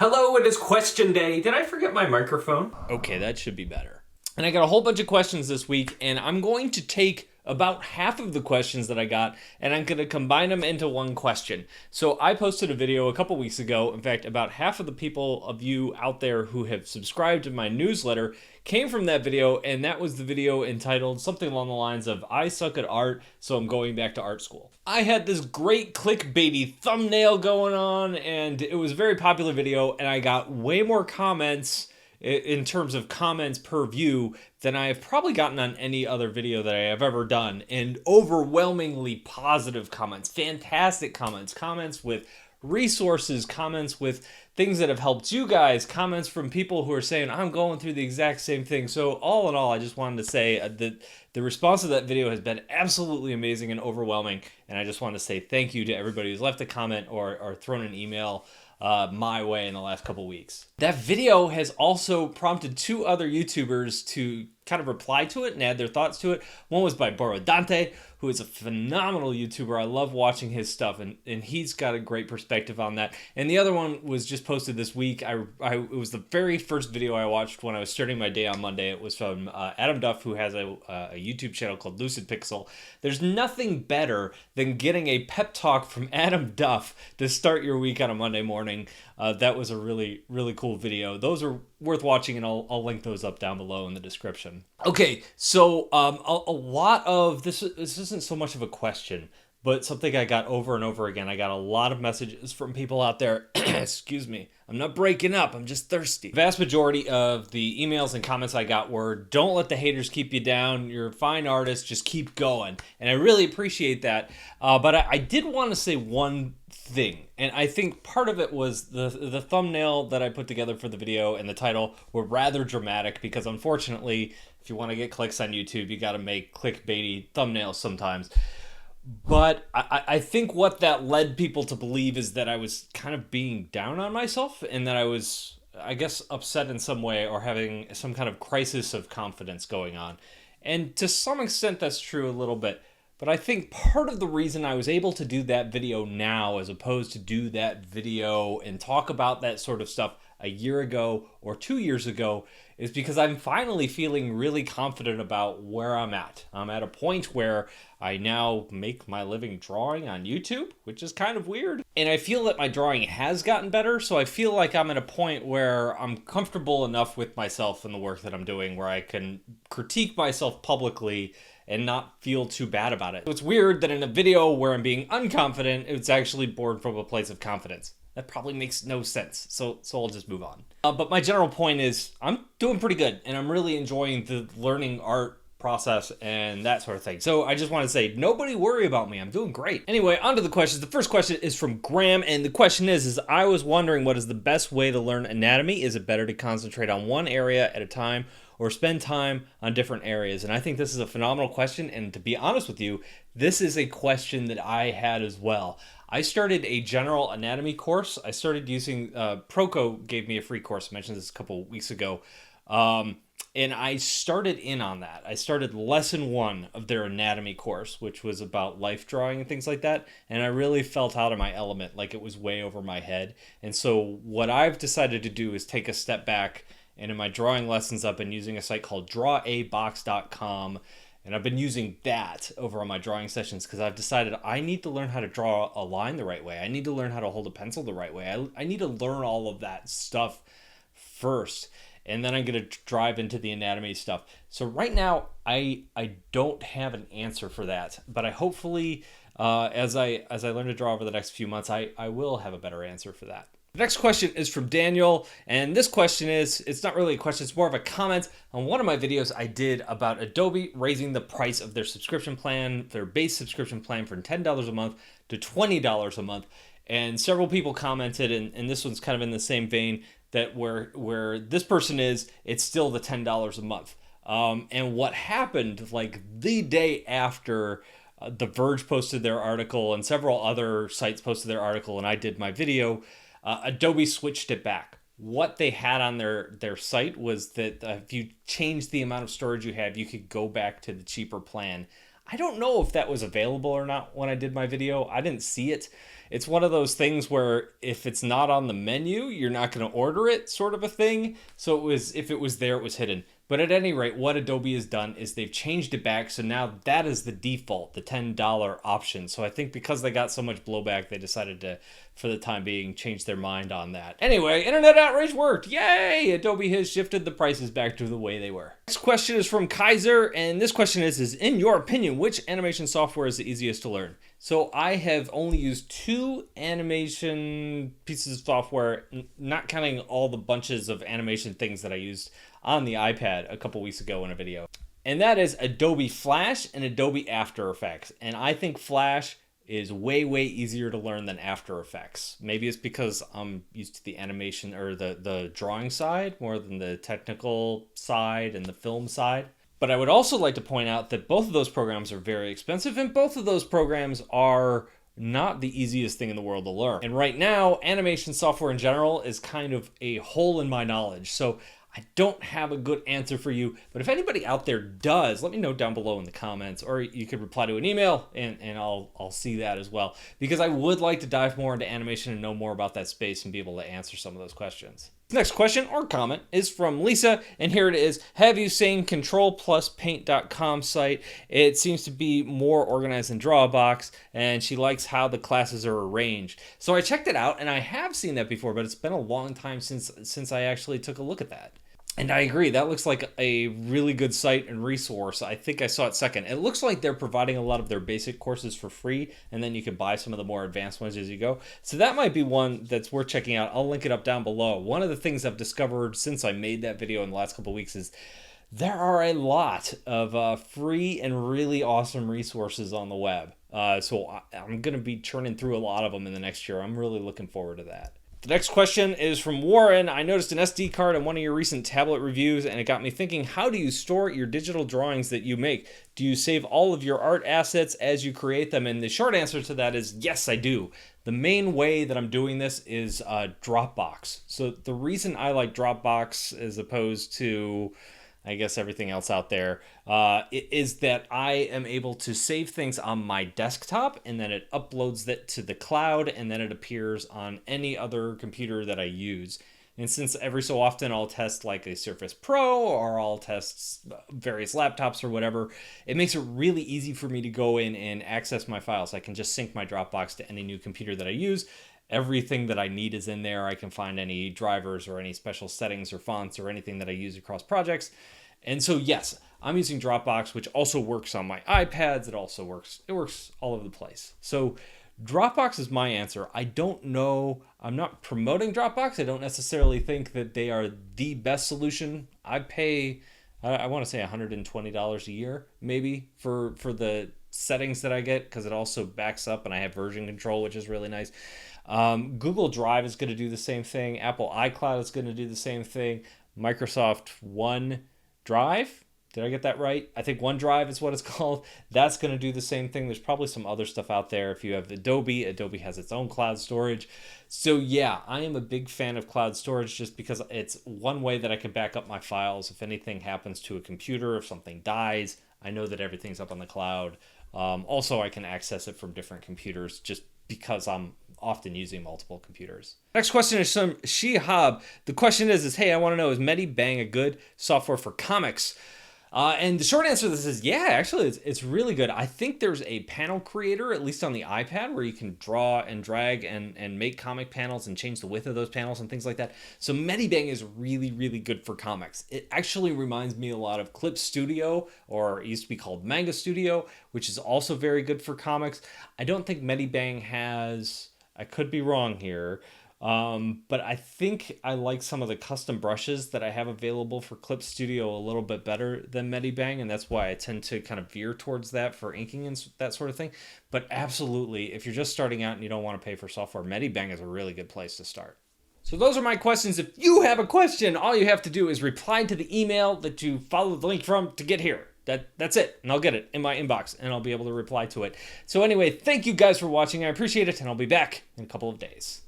Hello, it is question day. Did I forget my microphone? Okay, that should be better. And I got a whole bunch of questions this week, and I'm going to take about half of the questions that I got, and I'm going to combine them into one question. So I posted a video a couple weeks ago. In fact, about half of the people of you out there who have subscribed to my newsletter came from that video, and that was the video entitled something along the lines of "I suck at art, so I'm going back to art school." I had this great clickbaity thumbnail going on, and it was a very popular video, and I got way more comments in terms of comments per view than I have probably gotten on any other video that I have ever done, and overwhelmingly positive comments, fantastic comments, comments with resources, comments with things that have helped you guys, comments from people who are saying, I'm going through the exact same thing. So all in all, I just wanted to say that the response to that video has been absolutely amazing and overwhelming, and I just wanted to say thank you to everybody who's left a comment or thrown an email my way in the last couple weeks. That video has also prompted two other YouTubers to kind of reply to it and add their thoughts to it. One was by Borodante, who is a phenomenal YouTuber. I love watching his stuff, and he's got a great perspective on that. And the other one was just posted this week. It was the very first video I watched when I was starting my day on Monday. It was from Adam Duff, who has a YouTube channel called Lucid Pixel. There's nothing better than getting a pep talk from Adam Duff to start your week on a Monday morning. That was a really, really cool video. Those are worth watching, and I'll link those up down below in the description. Okay, so a lot of this isn't so much of a question, but something I got over and over again. I got a lot of messages from people out there. Excuse me. I'm not breaking up. I'm just thirsty. The vast majority of the emails and comments I got were, don't let the haters keep you down. You're a fine artist. Just keep going. And I really appreciate that. But I did want to say one thing. And I think part of it was the thumbnail that I put together for the video and the title were rather dramatic because unfortunately, if you want to get clicks on YouTube, you got to make clickbaity thumbnails sometimes. But I think what that led people to believe is that I was kind of being down on myself and that I was, I guess, upset in some way or having some kind of crisis of confidence going on. And to some extent, that's true a little bit. But I think part of the reason I was able to do that video now as opposed to do that video and talk about that sort of stuff a year ago or 2 years ago is because I'm finally feeling really confident about where I'm at. I'm at a point where I now make my living drawing on YouTube, which is kind of weird. And I feel that my drawing has gotten better, so I feel like I'm at a point where I'm comfortable enough with myself and the work that I'm doing where I can critique myself publicly and not feel too bad about it. So it's weird that in a video where I'm being unconfident, it's actually born from a place of confidence. That probably makes no sense, so I'll just move on. But my general point is I'm doing pretty good, and I'm really enjoying the learning art process and that sort of thing. So I just want to say, nobody worry about me. I'm doing great. Anyway, on to the questions. The first question is from Graham, and the question is I was wondering what is the best way to learn anatomy? Is it better to concentrate on one area at a time or spend time on different areas? And I think this is a phenomenal question, and to be honest with you, this is a question that I had as well. I started a general anatomy course. I started using, Proco gave me a free course. I mentioned this a couple weeks ago. And I started in on that. I started lesson 1 of their anatomy course, which was about life drawing and things like that. And I really felt out of my element, like it was way over my head. And so what I've decided to do is take a step back. And in my drawing lessons, I've been using a site called drawabox.com. And I've been using that over on my drawing sessions because I've decided I need to learn how to draw a line the right way. I need to learn how to hold a pencil the right way. I need to learn all of that stuff first. And then I'm going to drive into the anatomy stuff. So right now, I don't have an answer for that. But I hopefully, as I learn to draw over the next few months, I will have a better answer for that. The next question is from Daniel, and this question is, it's not really a question, it's more of a comment on one of my videos I did about Adobe raising the price of their subscription plan, their base subscription plan from $10 a month to $20 a month. And several people commented, and this one's kind of in the same vein, that where this person is, it's still the $10 a month. And what happened, like the day after The Verge posted their article and several other sites posted their article and I did my video, Adobe switched it back. What they had on their site was that if you changed the amount of storage you had, you could go back to the cheaper plan. I don't know if that was available or not when I did my video. I didn't see it. It's one of those things where if it's not on the menu, you're not going to order it, sort of a thing. So if it was there, it was hidden. But at any rate, what Adobe has done is they've changed it back. So now that is the default, the $10 option. So I think because they got so much blowback, they decided to, for the time being, change their mind on that. Anyway, internet outrage worked. Yay! Adobe has shifted the prices back to the way they were. Next question is from Kaiser. And this question is in your opinion, which animation software is the easiest to learn? So I have only used 2 animation pieces of software, not counting all the bunches of animation things that I used on the iPad a couple weeks ago in a video. And that is Adobe Flash and Adobe After Effects. And I think Flash is way, way easier to learn than After Effects. Maybe it's because I'm used to the animation or the drawing side more than the technical side and the film side. But I would also like to point out that both of those programs are very expensive, and both of those programs are not the easiest thing in the world to learn. And right now, animation software in general is kind of a hole in my knowledge. So I don't have a good answer for you, but if anybody out there does, let me know down below in the comments, or you could reply to an email and I'll see that as well, because I would like to dive more into animation and know more about that space and be able to answer some of those questions. Next question or comment is from Lisa, and here it is. Have you seen ControlPlusPaint.com site? It seems to be more organized than Drawbox, and she likes how the classes are arranged. So I checked it out, and I have seen that before, but it's been a long time since I actually took a look at that. And I agree, that looks like a really good site and resource. I think I saw it second. It looks like they're providing a lot of their basic courses for free, and then you can buy some of the more advanced ones as you go. So that might be one that's worth checking out. I'll link it up down below. One of the things I've discovered since I made that video in the last couple of weeks is there are a lot of free and really awesome resources on the web. So I'm going to be churning through a lot of them in the next year. I'm really looking forward to that. The next question is from Warren. I noticed an SD card in one of your recent tablet reviews, and it got me thinking, how do you store your digital drawings that you make? Do you save all of your art assets as you create them? And the short answer to that is yes, I do. The main way that I'm doing this is Dropbox. So the reason I like Dropbox as opposed to, I guess, everything else out there, is that I am able to save things on my desktop, and then it uploads that to the cloud, and then it appears on any other computer that I use. And since every so often I'll test like a Surface Pro, or I'll test various laptops or whatever, it makes it really easy for me to go in and access my files. I can just sync my Dropbox to any new computer that I use. Everything that I need is in there. I can find any drivers or any special settings or fonts or anything that I use across projects. And so, yes, I'm using Dropbox, which also works on my iPads. It works all over the place. So Dropbox is my answer. I don't know. I'm not promoting Dropbox. I don't necessarily think that they are the best solution. I pay, I want to say $120 a year, maybe, for the settings that I get, because it also backs up and I have version control, which is really nice. Google Drive is going to do the same thing. Apple iCloud is going to do the same thing. Microsoft OneDrive, did I get that right? I think OneDrive is what it's called. That's going to do the same thing. There's probably some other stuff out there. If you have Adobe has its own cloud storage. So yeah, I am a big fan of cloud storage just because it's one way that I can back up my files. If anything happens to a computer, if something dies, I know that everything's up on the cloud. Also, I can access it from different computers just because I'm often using multiple computers. Next question is from Shihab. The question is hey, I want to know, is Medibang a good software for comics? And the short answer to this is yeah, actually it's really good. I think there's a panel creator, at least on the iPad, where you can draw and drag and make comic panels and change the width of those panels and things like that. So Medibang is really, really good for comics. It actually reminds me a lot of Clip Studio, or it used to be called Manga Studio, which is also very good for comics. I don't think Medibang has, I could be wrong here, but I think I like some of the custom brushes that I have available for Clip Studio a little bit better than Medibang, and that's why I tend to kind of veer towards that for inking and that sort of thing. But absolutely, if you're just starting out and you don't want to pay for software, Medibang is a really good place to start. So those are my questions. If you have a question, all you have to do is reply to the email that you followed the link from to get here. That's it, and I'll get it in my inbox, and I'll be able to reply to it. So anyway, thank you guys for watching. I appreciate it, and I'll be back in a couple of days.